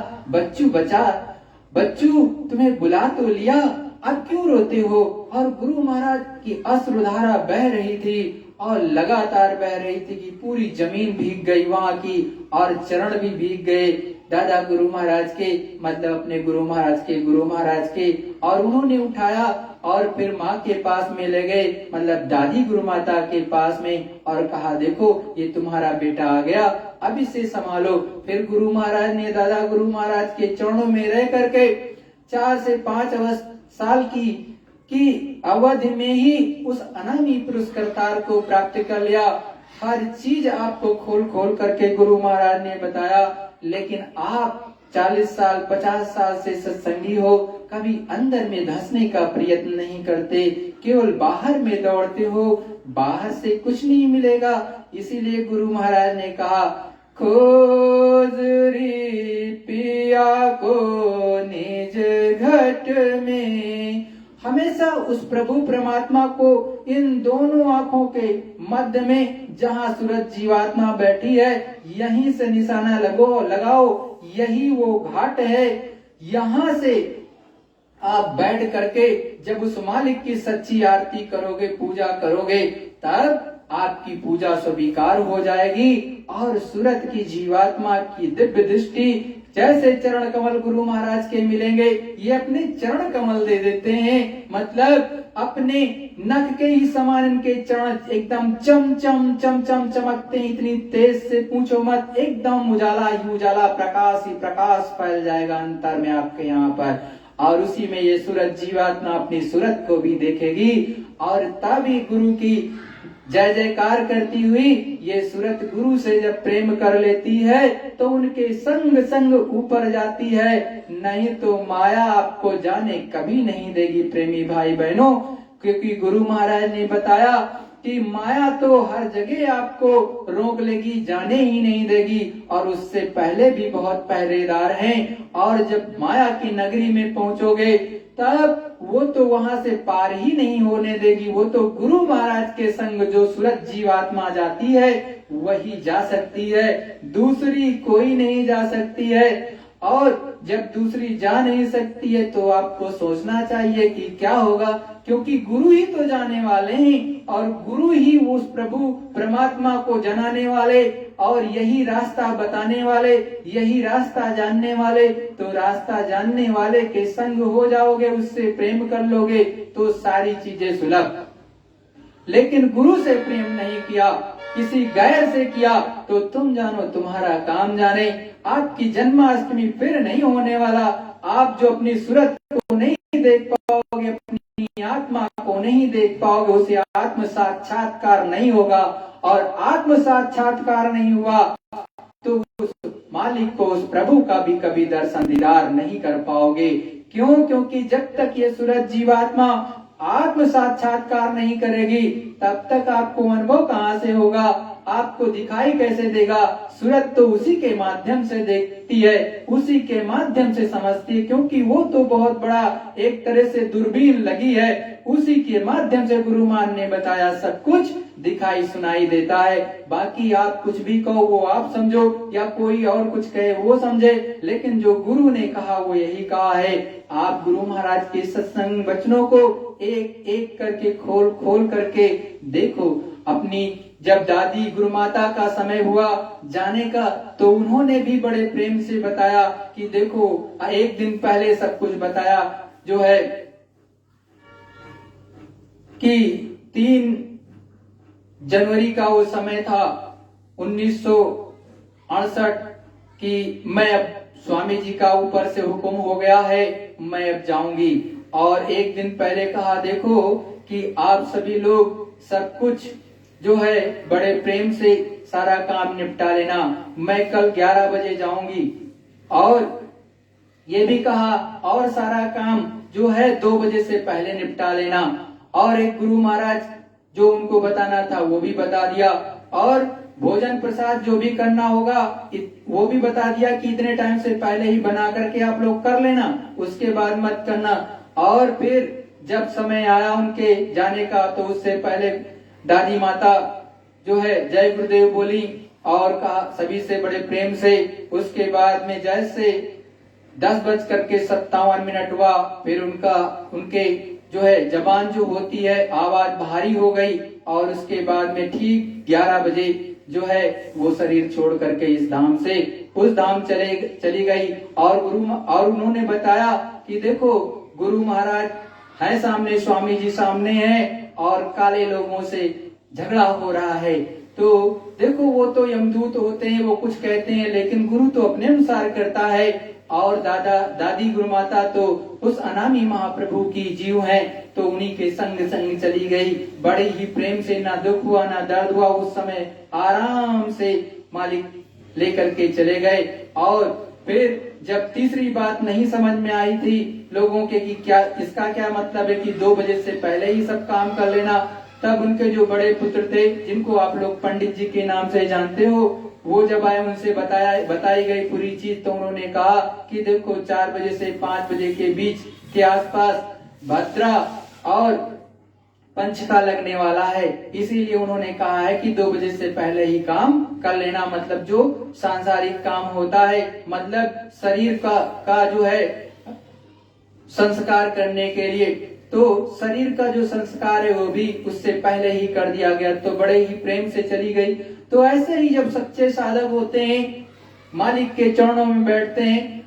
बच्चू तुम्हें बुला तो लिया, अब क्यों रोते हो? और गुरु महाराज की अश्रुधारा बह रही थी और लगातार बह रही थी कि पूरी जमीन भीग गई वहाँ की, और चरण भी भीग गए दादा गुरु महाराज के, मतलब अपने गुरु महाराज के। और उन्होंने उठाया और फिर माँ के पास में ले गए, मतलब दादी गुरु माता के पास में, और कहा देखो ये तुम्हारा बेटा आ गया, अब इसे संभालो। फिर गुरु महाराज ने दादा गुरु महाराज के चरणों में रह करके 4 से 5 साल की अवधि में ही उस अनामी पुरस्कार को प्राप्त कर लिया। हर चीज आपको खोल खोल करके गुरु महाराज ने बताया, लेकिन आप 40 साल 50 साल से सत्संगी हो, कभी अंदर में धंसने का प्रयत्न नहीं करते, केवल बाहर में दौड़ते हो, बाहर से कुछ नहीं मिलेगा। इसीलिए गुरु महाराज ने कहा, खोज रे पिया को निज घट में। हमेशा उस प्रभु परमात्मा को इन दोनों आंखों के मध्य में, जहाँ सूरज जीवात्मा बैठी है, यहीं से निशाना लगाओ, यही वो घाट है। यहाँ से आप बैठ करके जब उस मालिक की सच्ची आरती करोगे, पूजा करोगे, तब आपकी पूजा स्वीकार हो जाएगी। और सूरत की जीवात्मा की दिव्य दृष्टि, जैसे चरण कमल गुरु महाराज के मिलेंगे, ये अपने चरण कमल दे देते हैं, मतलब अपने नख के ही समान इनके चरण एकदम चम चम चम चम चमकते हैं, इतनी तेज से पूछो मत, एकदम उजाला ही उजाला, प्रकाश ही प्रकाश फैल जाएगा अंतर में आपके यहाँ पर। और उसी में ये सूरत जीवात्मा अपनी सूरत को भी देखेगी, और तभी गुरु की जय जयकार करती हुई ये सूरत गुरु से जब प्रेम कर लेती है तो उनके संग संग ऊपर जाती है, नहीं तो माया आपको जाने कभी नहीं देगी प्रेमी भाई बहनों। क्योंकि गुरु महाराज ने बताया कि माया तो हर जगह आपको रोक लेगी, जाने ही नहीं देगी, और उससे पहले भी बहुत पहरेदार हैं। और जब माया की नगरी में पहुंचोगे तब वो तो वहां से पार ही नहीं होने देगी। वो तो गुरु महाराज के संग जो सूरत जीवात्मा जाती है वही जा सकती है, दूसरी कोई नहीं जा सकती है। और जब दूसरी जा नहीं सकती है तो आपको सोचना चाहिए कि क्या होगा, क्योंकि गुरु ही तो जाने वाले हैं और गुरु ही उस प्रभु परमात्मा को जनाने वाले और यही रास्ता बताने वाले, यही रास्ता जानने वाले। तो रास्ता जानने वाले के संग हो जाओगे, उससे प्रेम कर लोगे तो सारी चीजें सुलभ। लेकिन गुरु से प्रेम नहीं किया, किसी गैर से किया तो तुम जानो तुम्हारा काम जाने। आपकी जन्माष्टमी फिर नहीं होने वाला। आप जो अपनी सूरत को नहीं देख पाओगे, अपनी आत्मा को नहीं देख पाओगे, उसे आत्म साक्षात्कार नहीं होगा। और आत्म साक्षात्कार नहीं हुआ तो उस मालिक को, उस प्रभु का भी कभी दर्शन दीदार नहीं कर पाओगे। क्यों? क्योंकि जब तक ये सूरत जीवात्मा आत्म साक्षात्कार नहीं करेगी तब तक आपको अनुभव कहाँ से होगा, आपको दिखाई कैसे देगा। सूरत तो उसी के माध्यम से देखती है, उसी के माध्यम से समझती है, क्योंकि वो तो बहुत बड़ा एक तरह से दूरबीन लगी है। उसी के माध्यम से गुरु मान ने बताया सब कुछ दिखाई सुनाई देता है। बाकी आप कुछ भी कहो वो आप समझो, या कोई और कुछ कहे वो समझे, लेकिन जो गुरु ने कहा वो यही कहा है। आप गुरु महाराज के सत्संग वचनों को एक एक करके खोल खोल करके देखो। अपनी जब दादी गुरु माता का समय हुआ जाने का तो उन्होंने भी बड़े प्रेम से बताया कि देखो, एक दिन पहले सब कुछ बताया जो है कि 3 जनवरी का वो समय था 1968 कि मैं अब स्वामी जी का ऊपर से हुक्म हो गया है, मैं अब जाऊंगी। और एक दिन पहले कहा देखो कि आप सभी लोग सब कुछ जो है बड़े प्रेम से सारा काम निपटा लेना, मैं कल 11 बजे जाऊंगी। और ये भी कहा और सारा काम जो है 2 बजे से पहले निपटा लेना। और एक गुरु महाराज जो उनको बताना था वो भी बता दिया, और भोजन प्रसाद जो भी करना होगा वो भी बता दिया कि इतने टाइम से पहले ही बना करके आप लोग कर लेना, उसके बाद मत करना। और फिर जब समय आया उनके जाने का तो उससे पहले दादी माता जो है जय गुरुदेव बोली और कहा सभी से बड़े प्रेम से। उसके बाद में जैसे 10:57 हुआ, फिर उनके जो है जबान जो होती है आवाज भारी हो गई, और उसके बाद में ठीक 11 बजे जो है वो शरीर छोड़ करके इस धाम से उस धाम चली गई। और उन्होंने बताया कि देखो गुरु महाराज है सामने, स्वामी जी सामने हैं और काले लोगों से झगड़ा हो रहा है। तो देखो वो तो यमदूत होते हैं, वो कुछ कहते हैं, लेकिन गुरु तो अपने अनुसार करता है। और दादी गुरु माता तो उस अनामी महाप्रभु की जीव हैं, तो उन्हीं के संग संग चली गई। बड़े ही प्रेम से, ना दुख हुआ ना दर्द हुआ, उस समय आराम से मालिक लेकर के चले गए। और फिर जब तीसरी बात नहीं समझ में आई थी लोगों के कि क्या इसका क्या मतलब है कि 2 बजे से पहले ही सब काम कर लेना, तब उनके जो बड़े पुत्र थे जिनको आप लोग पंडित जी के नाम से जानते हो, वो जब आए उनसे बताई गई पूरी चीज, तो उन्होंने कहा कि देखो 4 बजे से 5 बजे के बीच के आसपास भद्रा और पंचका लगने वाला है, इसीलिए उन्होंने कहा है कि 2 बजे से पहले ही काम कर लेना। मतलब जो सांसारिक काम होता है, मतलब शरीर का जो है संस्कार करने के लिए, तो शरीर का जो संस्कार है वो भी उससे पहले ही कर दिया गया। तो बड़े ही प्रेम से चली गई। तो ऐसे ही जब सच्चे साधक होते हैं, मालिक के चरणों में बैठते हैं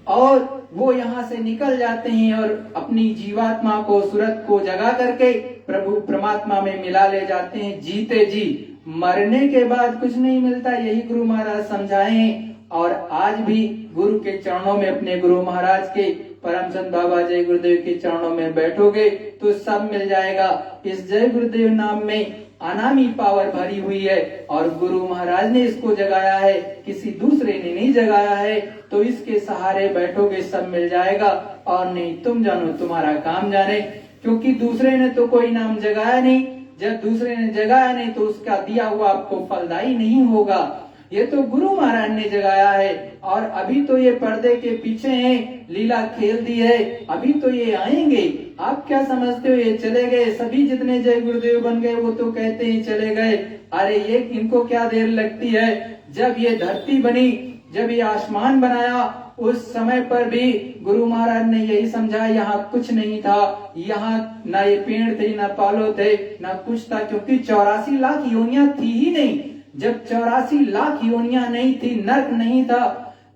और वो यहाँ से निकल जाते हैं और अपनी जीवात्मा को, सूरत को जगा करके प्रभु परमात्मा में मिला ले जाते हैं जीते जी। मरने के बाद कुछ नहीं मिलता, यही गुरु महाराज समझाए हैं। और आज भी गुरु के चरणों में, अपने गुरु महाराज के परमचंद बाबा जय गुरुदेव के चरणों में बैठोगे तो सब मिल जाएगा। इस जय गुरुदेव नाम में अनामी पावर भरी हुई है और गुरु महाराज ने इसको जगाया है, किसी दूसरे ने नहीं जगाया है। तो इसके सहारे बैठोगे सब मिल जाएगा, और नहीं तुम जानो तुम्हारा काम जाने, क्योंकि दूसरे ने तो कोई नाम जगाया नहीं जब दूसरे ने जगाया नहीं तो उसका दिया हुआ आपको फलदायी नहीं होगा। ये तो गुरु महाराज ने जगाया है और अभी तो ये पर्दे के पीछे हैं, लीला खेल दी है, अभी तो ये आएंगे। आप क्या समझते हो ये चले गए? सभी जितने जय गुरुदेव बन गए वो तो कहते हैं चले गए। अरे ये इनको क्या देर लगती है? जब ये धरती बनी, जब ये आसमान बनाया, उस समय पर भी गुरु महाराज ने यही समझा, यहाँ कुछ नहीं था, यहाँ ना ये पेड़ थे, ना पालो थे, ना कुछ था, क्योंकि 84 लाख योनियां थी ही नहीं। जब 84 लाख योनियां नहीं थी, नर्क नहीं था,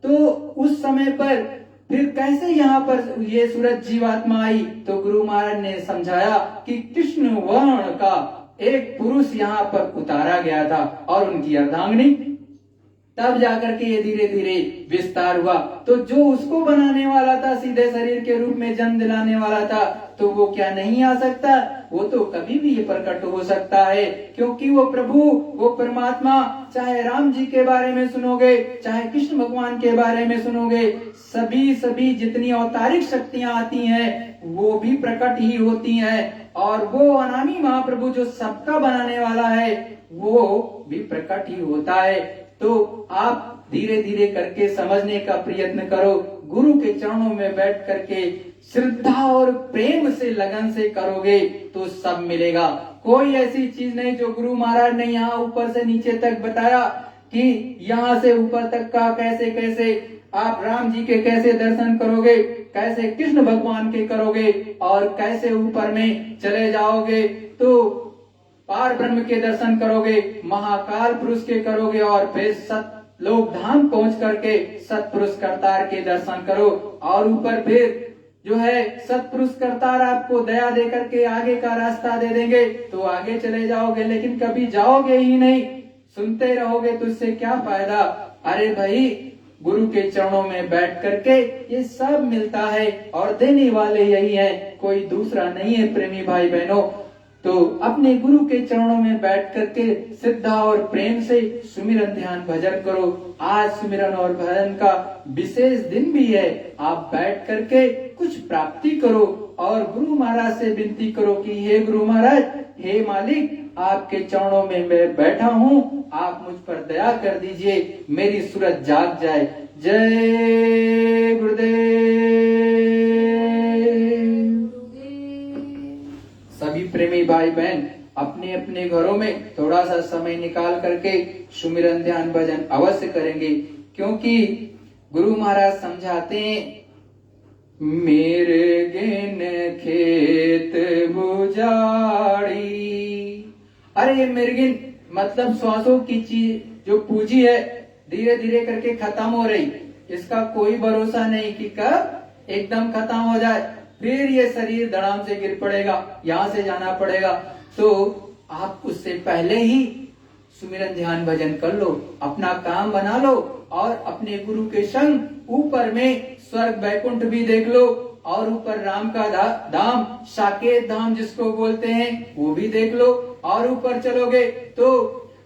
तो उस समय पर फिर कैसे यहाँ पर ये सूरज जीवात्मा आई? तो गुरु महाराज ने समझाया कि कृष्ण वर्ण का एक पुरुष यहाँ पर उतारा गया था और उनकी अर्धांगिनी, तब जाकर के ये धीरे धीरे विस्तार हुआ। तो जो उसको बनाने वाला था, सीधे शरीर के रूप में जन्म दिलाने वाला था, तो वो क्या नहीं आ सकता? वो तो कभी भी ये प्रकट हो सकता है, क्योंकि वो प्रभु, वो परमात्मा, चाहे राम जी के बारे में सुनोगे, चाहे कृष्ण भगवान के बारे में सुनोगे, सभी जितनी अवतारिक शक्तियां आती हैं वो भी प्रकट ही होती हैं, और वो अनामी महाप्रभु जो सबका बनाने वाला है वो भी प्रकट ही होता है। तो आप धीरे धीरे करके समझने का प्रयत्न करो, गुरु के चरणों में बैठ करके श्रद्धा और प्रेम से, लगन से करोगे तो सब मिलेगा। कोई ऐसी चीज नहीं जो गुरु महाराज ने यहाँ ऊपर से नीचे तक बताया कि यहाँ से ऊपर तक का कैसे कैसे आप राम जी के कैसे दर्शन करोगे, कैसे कृष्ण भगवान के करोगे, और कैसे ऊपर में चले जाओगे तो पार ब्रह्म के दर्शन करोगे, महाकाल पुरुष के करोगे, और फिर सतलोक धाम पहुंच करके सतपुरुष करतार के दर्शन करो, और ऊपर फिर जो है सतपुरुष करतार आपको दया दे करके आगे का रास्ता दे देंगे तो आगे चले जाओगे, लेकिन कभी जाओगे ही नहीं, सुनते रहोगे तो इससे क्या फायदा? अरे भाई, गुरु के चरणों में बैठ करके ये सब मिलता है और देने वाले यही हैं, कोई दूसरा नहीं है प्रेमी भाई बहनों। तो अपने गुरु के चरणों में बैठ करके श्रद्धा और प्रेम से सुमिरन ध्यान भजन करो। आज सुमिरन और भजन का विशेष दिन भी है, आप बैठ करके कुछ प्राप्ति करो और गुरु महाराज से विनती करो कि हे गुरु महाराज, हे मालिक, आपके चरणों में मैं बैठा हूँ, आप मुझ पर दया कर दीजिए, मेरी सूरत जाग जाए। जय गुरुदेव। सभी प्रेमी भाई बहन अपने अपने घरों में थोड़ा सा समय निकाल करके सुमिरन ध्यान भजन अवश्य करेंगे, क्योंकि गुरु महाराज समझाते हैं, मेरे गेन खेत बुझाड़ी। अरे ये मिर्गिन मतलब श्वासों की चीज जो पूंजी है धीरे धीरे करके खत्म हो रही, इसका कोई भरोसा नहीं कि कब एकदम खत्म हो जाए, फिर ये शरीर धड़ाम से गिर पड़ेगा, यहाँ से जाना पड़ेगा। तो आप उससे पहले ही सुमिरन ध्यान भजन कर लो, अपना काम बना लो और अपने गुरु के संग ऊपर में स्वर्ग वैकुंठ भी देख लो, और ऊपर राम का धाम, साकेत धाम जिसको बोलते हैं, वो भी देख लो, और ऊपर चलोगे तो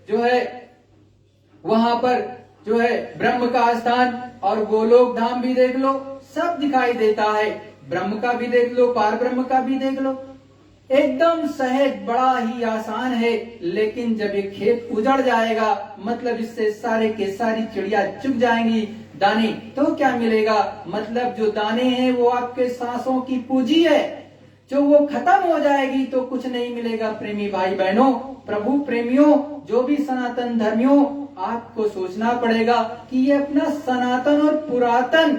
जो है वहां पर जो है ब्रह्म का स्थान और गोलोक धाम भी देख लो, सब दिखाई देता है। ब्रह्म का भी देख लो, पार ब्रह्म का भी देख लो, एकदम सहज, बड़ा ही आसान है। लेकिन जब ये खेत उजड़ जाएगा, मतलब इससे सारे के सारी चिड़िया चुग जाएंगी दाने, तो क्या मिलेगा? मतलब जो दाने हैं वो आपके सांसों की पूंजी है, जो वो खत्म हो जाएगी तो कुछ नहीं मिलेगा। प्रेमी भाई बहनों, प्रभु प्रेमियों, जो भी सनातन धर्मियों, आपको सोचना पड़ेगा कि ये अपना सनातन और पुरातन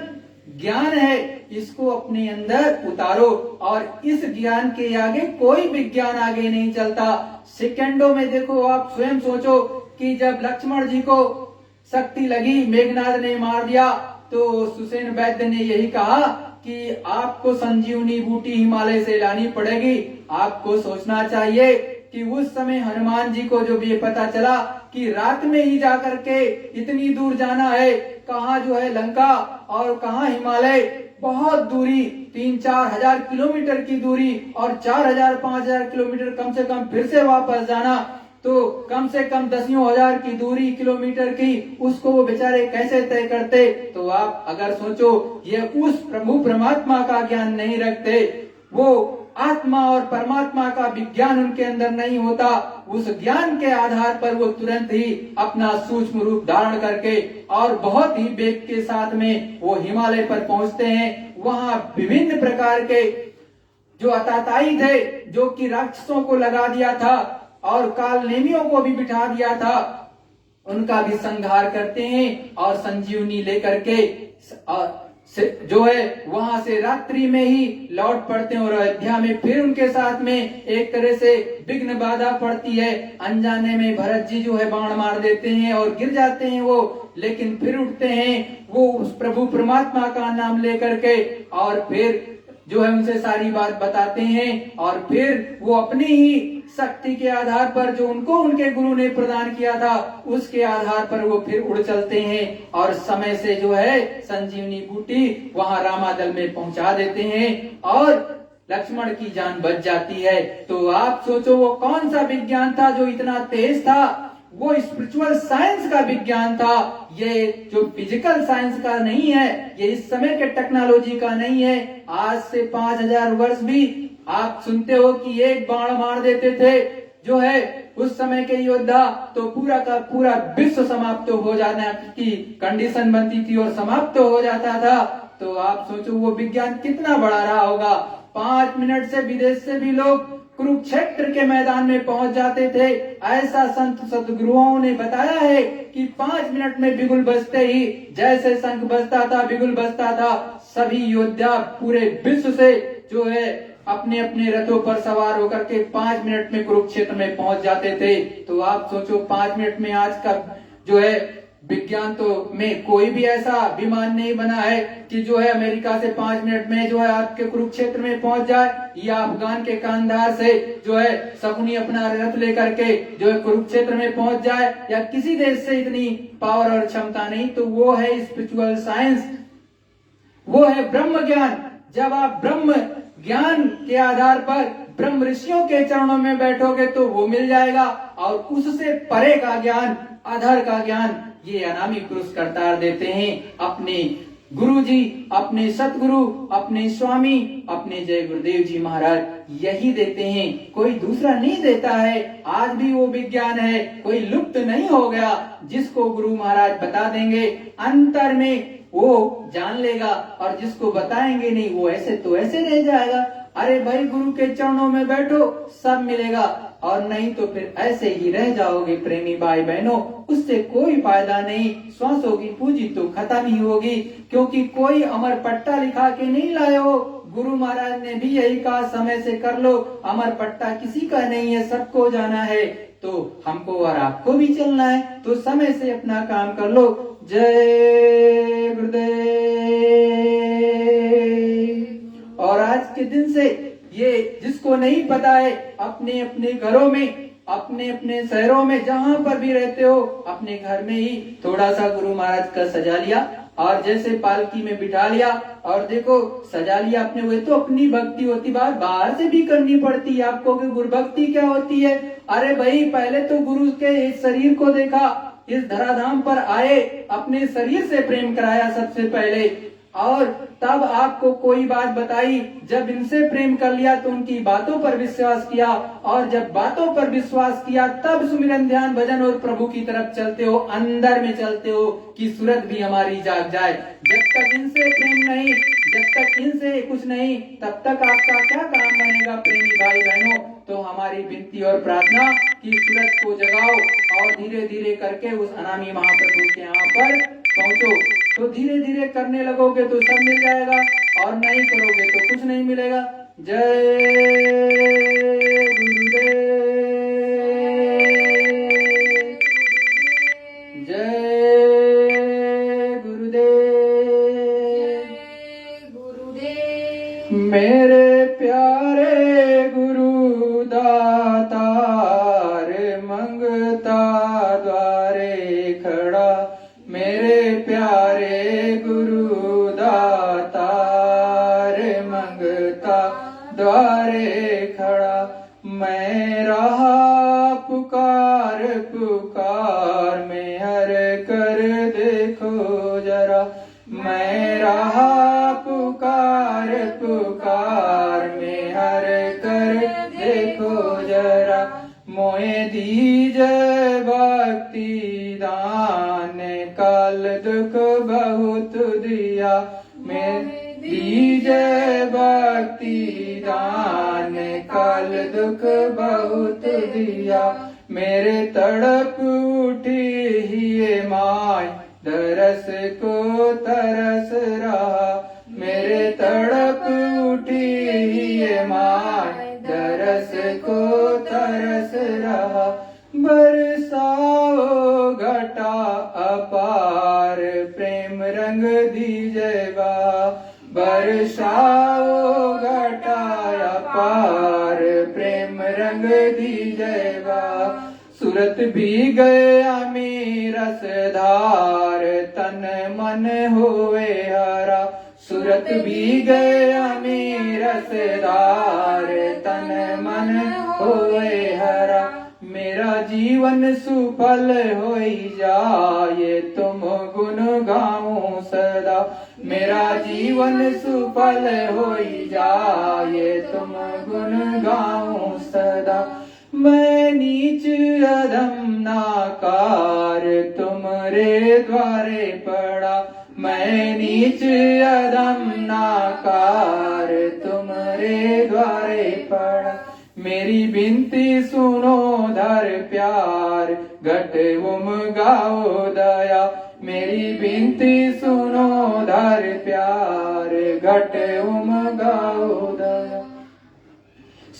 ज्ञान है, इसको अपने अंदर उतारो, और इस ज्ञान के आगे कोई विज्ञान आगे नहीं चलता। सेकंडों में देखो, आप स्वयं सोचो कि जब लक्ष्मण जी को शक्ति लगी, मेघनाद ने मार दिया, तो सुसेन वैद्य ने यही कहा कि आपको संजीवनी बूटी हिमालय से लानी पड़ेगी। आपको सोचना चाहिए कि उस समय हनुमान जी को जब ये पता चला कि रात में ही जाकर के इतनी दूर जाना है, कहाँ जो है लंका और कहाँ हिमालय, बहुत दूरी, 3-4 हजार किलोमीटर की दूरी, और 4,000-5,000 किलोमीटर कम से कम फिर से वापस जाना, तो कम से कम 10,000 की दूरी किलोमीटर की, उसको वो बेचारे कैसे तय करते? तो आप अगर सोचो, ये उस प्रभु परमात्मा का ज्ञान नहीं रखते, वो आत्मा और परमात्मा का विज्ञान उनके अंदर नहीं होता, उस ज्ञान के आधार पर वो तुरंत ही अपना सूक्ष्म रूप धारण करके और बहुत ही वेग के साथ में वो हिमालय पर पहुंचते हैं। वहां विभिन्न प्रकार के जो अताताई थे, जो कि राक्षसों को लगा दिया था और कालनेमियों को भी बिठा दिया था, उनका भी संहार करते हैं और संजीवनी लेकर के जो है वहां से रात्रि में ही लौट पड़ते हैं और अयोध्या में फिर उनके साथ में एक तरह से विघ्न बाधा पड़ती है। अनजाने में भरत जी जो है बाण मार देते हैं और गिर जाते हैं वो, लेकिन फिर उठते हैं वो उस प्रभु परमात्मा का नाम लेकर के और फिर जो है उनसे सारी बात बताते हैं और फिर वो अपनी ही शक्ति के आधार पर जो उनको उनके गुरु ने प्रदान किया था उसके आधार पर वो फिर उड़ चलते हैं और समय से जो है संजीवनी बूटी वहां रामादल में पहुंचा देते हैं और लक्ष्मण की जान बच जाती है। तो आप सोचो वो कौन सा विज्ञान था जो इतना तेज था? वो स्पिरिचुअल साइंस का विज्ञान था। ये जो फिजिकल साइंस का नहीं है, ये इस समय के टेक्नोलॉजी का नहीं है। आज से 5000 वर्ष भी आप सुनते हो कि एक बाण मार देते थे जो है उस समय के योद्धा, तो पूरा का पूरा विश्व समाप्त हो जाने की कंडीशन बनती थी और समाप्त हो जाता था। तो आप सोचो वो विज्ञान कितना बड़ा रहा होगा। 5 मिनट से विदेश से भी लोग कुरुक्षेत्र के मैदान में पहुंच जाते थे। ऐसा संत सदगुरुओं ने बताया है कि 5 मिनट में बिगुल बजते ही, जैसे शंख बजता था, बिगुल बजता था, सभी योद्धा पूरे विश्व से जो है अपने अपने रथों पर सवार होकर के 5 मिनट में कुरुक्षेत्र में पहुंच जाते थे। तो आप सोचो 5 मिनट में आज का जो है विज्ञान तो में कोई भी ऐसा विमान नहीं बना है कि जो है अमेरिका से 5 मिनट में जो है आपके कुरुक्षेत्र में पहुंच जाए, या अफगान के कांधार से जो है शकुनी अपना रथ लेकर के जो है कुरुक्षेत्र में पहुंच जाए, या किसी देश से इतनी पावर और क्षमता नहीं। तो वो है स्पिरिचुअल साइंस, वो है ब्रह्म ज्ञान। जब आप ब्रह्म ज्ञान के आधार पर ब्रह्म ऋषियों के चरणों में बैठोगे तो वो मिल जाएगा, और उससे परे का ज्ञान, अधर का ज्ञान ये अनामी पुरुष करतार देते हैं। अपने गुरु जी, अपने सतगुरु, अपने स्वामी, अपने जय गुरुदेव जी महाराज यही देते हैं, कोई दूसरा नहीं देता है। आज भी वो विज्ञान है, कोई लुप्त नहीं हो गया। जिसको गुरु महाराज बता देंगे अंतर में वो जान लेगा, और जिसको बताएंगे नहीं वो ऐसे तो ऐसे रह जाएगा। अरे भाई गुरु के चरणों में बैठो, सब मिलेगा, और नहीं तो फिर ऐसे ही रह जाओगे प्रेमी भाई बहनों, उससे कोई फायदा नहीं। श्वासों की पूंजी तो खत्म ही होगी, क्योंकि कोई अमर पट्टा लिखा के नहीं लाए हो। गुरु महाराज ने भी यही कहा, समय से कर लो, अमर पट्टा किसी का नहीं है, सबको जाना है। तो हमको और आपको भी चलना है, तो समय से अपना काम कर लो। जय गुरुदेव। और आज के दिन से ये जिसको नहीं पता है, अपने अपने घरों में, अपने अपने शहरों में, जहां पर भी रहते हो, अपने घर में ही थोड़ा सा गुरु महाराज का सजा लिया और जैसे पालकी में बिठा लिया, और देखो सजा लिया अपने, वो तो अपनी भक्ति होती, बात बाहर से भी करनी पड़ती है आपको कि गुरु भक्ति क्या होती है। अरे भाई पहले तो गुरु के इस शरीर को देखा, इस धराधाम पर आए, अपने शरीर से प्रेम कराया सबसे पहले, और तब आपको कोई बात बताई। जब इनसे प्रेम कर लिया तो उनकी बातों पर विश्वास किया, और जब बातों पर विश्वास किया तब सुमिरन ध्यान भजन और प्रभु की तरफ चलते हो, अंदर में चलते हो कि सूरत भी हमारी जाग जाए। जब तक इनसे प्रेम नहीं, जब तक इनसे कुछ नहीं, तब तक आपका क्या काम बनेगा प्रेमी भाई बहनों। तो हमारी विनती और प्रार्थना कि सूरत को जगाओ और धीरे धीरे करके उस अनामी महाप्रभु के यहाँ पर पहुंचो। तो धीरे धीरे करने लगोगे तो सब मिल जाएगा, और नहीं करोगे तो कुछ नहीं मिलेगा। जय गुरुदेव, जय गुरुदेव, गुरुदेव। मेरे प्यारे गुरु दातार, मंगता द्वारे खड़ा, मेरे प्यारे गुरु दातार, मंगता द्वारे खड़ा। मैं रहा पुकार पुकार में, हर कर देखो जरा, मैं रहा पुकार पुकार में, हर दया में दीजय भक्ति दान काल दुख बहुत दिया मेरे तड़प उठी ही माय दरस को तरस रहा मेरे तड़प उठी ही माय दरस को तरस रहा बरसाओ घटा अपार प्रेम रंग दीजेगा बरसाओ घटा अपार प्रेम रंग दीजेगा सूरत भी गया मेरा सधार तन मन होए हरा सूरत भी गया मेरा सधार तन मन होए हरा मेरा जीवन सुफल होई जाए तुम गुण गाऊं सदा मेरा जीवन सुफल होई जाए तुम गुण गाऊं सदा मैं नीच अधम नाकार तुमरे द्वारे पड़ा मैं नीच अधम नाकार तुमरे द्वारे पड़ा मेरी बिनती सुनो धर प्यार घट उम गाओ दया मेरी बिनती सुनो धर प्यार घट उम गाओ दया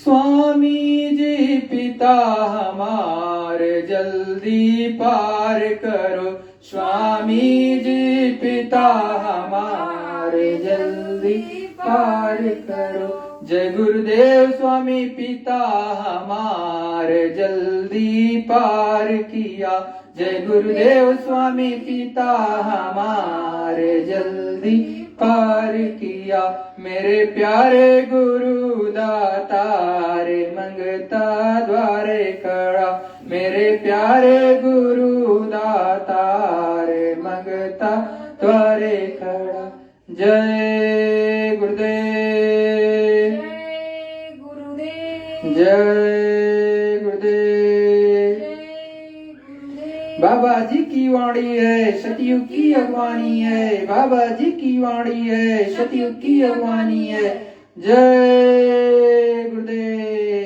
स्वामी जी पिता हमार जल्दी पार करो स्वामी जी पिता हमार जल्दी पार करो जय गुरुदेव स्वामी पिता हमार जल्दी पार किया जय गुरुदेव स्वामी पिता हमार जल्दी पार किया मेरे प्यारे गुरु दातारे मंगता द्वारे खड़ा मेरे प्यारे गुरु दातारे मंगता द्वारे खड़ा जय गुरुदेव जय गुरुदेव जय गुरुदेव जय गुरुदेव बाबा जी की वाणी है सतयुग की अगवानी है बाबा जी की वाणी है सतयुग की अगवानी है जय गुरुदेव।